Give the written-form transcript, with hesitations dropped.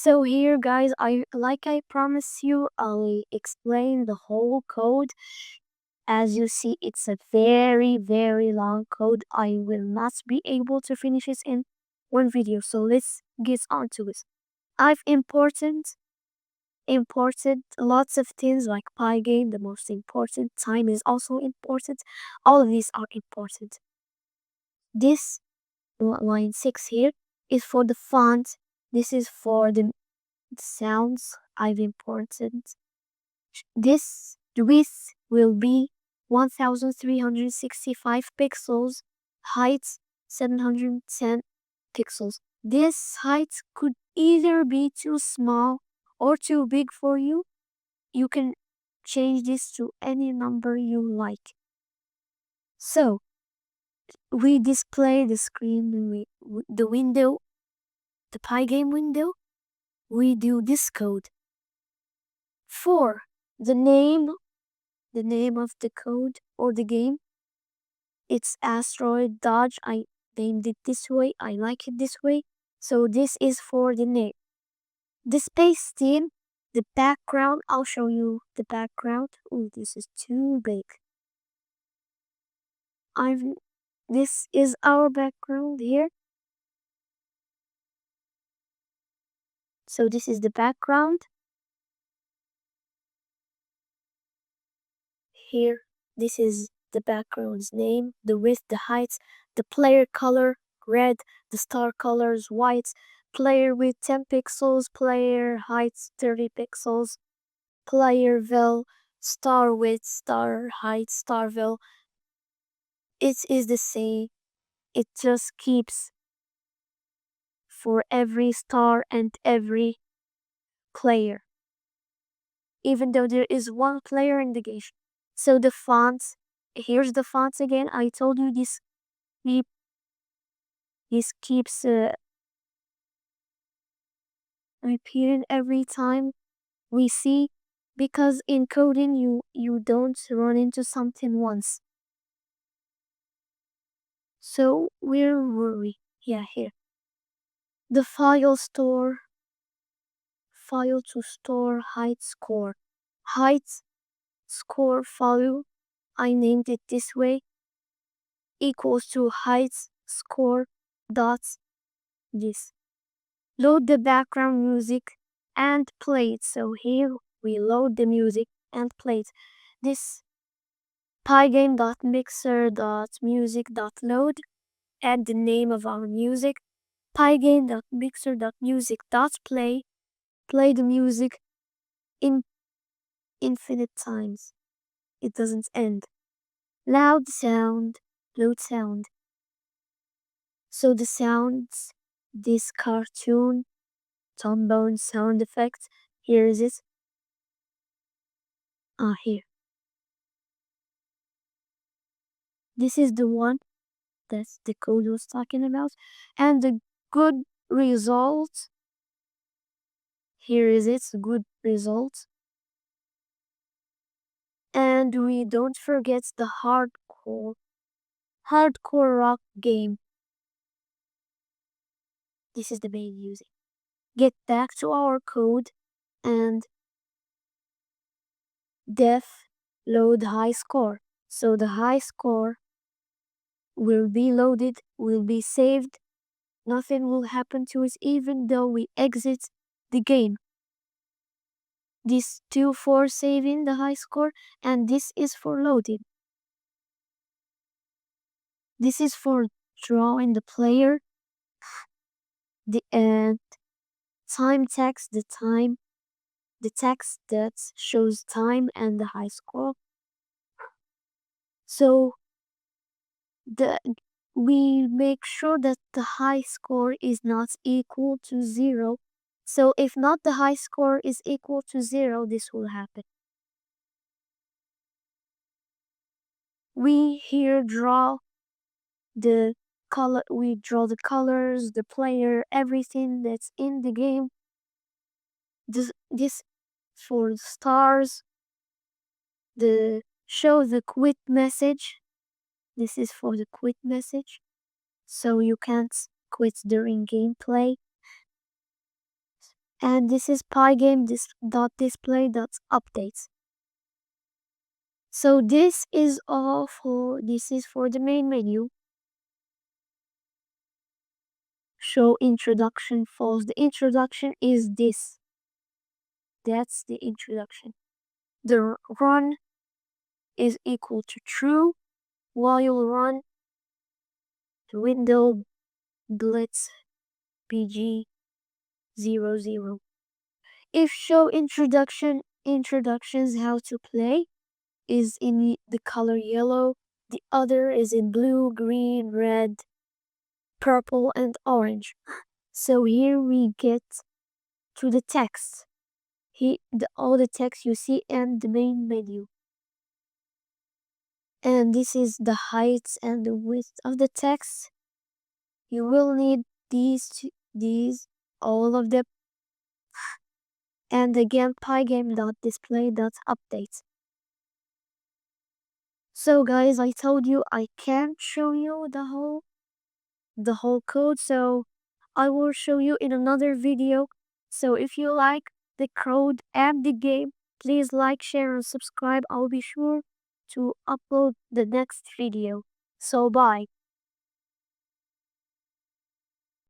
So here guys, I promise you, I'll explain the whole code. As you see, it's a very long code. I will not be able to finish it in one video. So let's get on to it. I've imported lots of things like Pygame, the most important. Time is also important. All of these are important. This line 6 here is for the font. This is for the sounds I've imported. This width will be 1365 pixels, height 710 pixels. This height could either be too small or too big for you. You can change this to any number you like. So we display the screen, the window, the Pygame window. We do this code. For the name of the code or the game, it's Asteroid Dodge. I named it this way. I like it this way. So this is for the name. The space theme, the background. I'll show you the background. Oh, this is too big. This is our background here. So this is the background. Here, this is the background's name, the width, the height, the player color, red, the star colors, white, player with 10 pixels, player height 30 pixels, player vel, star width, star height, star vel. It is the same. It just keeps for every star and every player, even though there is one player in the game. So the fonts, here's the fonts again. I told you keep, this keeps repeating every time we see, because in coding you don't run into something once. So where were we? Yeah, here. The file to store height score. Height score file, I named it this way, equals to height score dot this. Load the background music and play it. So here we load the music and play it. This pygame.mixer.music.load, add the name of our music, pygame.mixer.music.play, play the music in infinite times. It doesn't end. Loud sound, load sound. So the sounds, this cartoon, trombone sound effect, here is it. Here. This is the one that the code was talking about. And the good result, here is its good result. And we don't forget the hardcore rock game. This is the main music. Get back to our code and def load high score. So the high score will be loaded, will be saved. Nothing will happen to us even though we exit the game. This 2 for saving the high score, and this is for loading. This is for drawing the player. The time text, the text that shows time and the high score. So we make sure that the high score is not equal to 0. So if not the high score is equal to 0, this will happen. We here draw the color, we draw the colors, the player, everything that's in the game. This for stars, the show the quit message. This is for the quit message, so you can't quit during gameplay. And this is pygame.display.updates. So this is for the main menu. Show introduction false. The introduction is this. That's the introduction. The run is equal to true. While run the window blitz PG00. If show introductions how to play is in the color yellow, the other is in blue, green, red, purple, and orange. So here we get to the text. All the text you see and the main menu. And this is the height and the width of the text. You will need these, all of them. And again, pygame.display.update. So guys, I told you I can't show you the whole code, so I will show you in another video. So if you like the code and the game, please like, share, and subscribe. I'll be sure to upload the next video. So bye.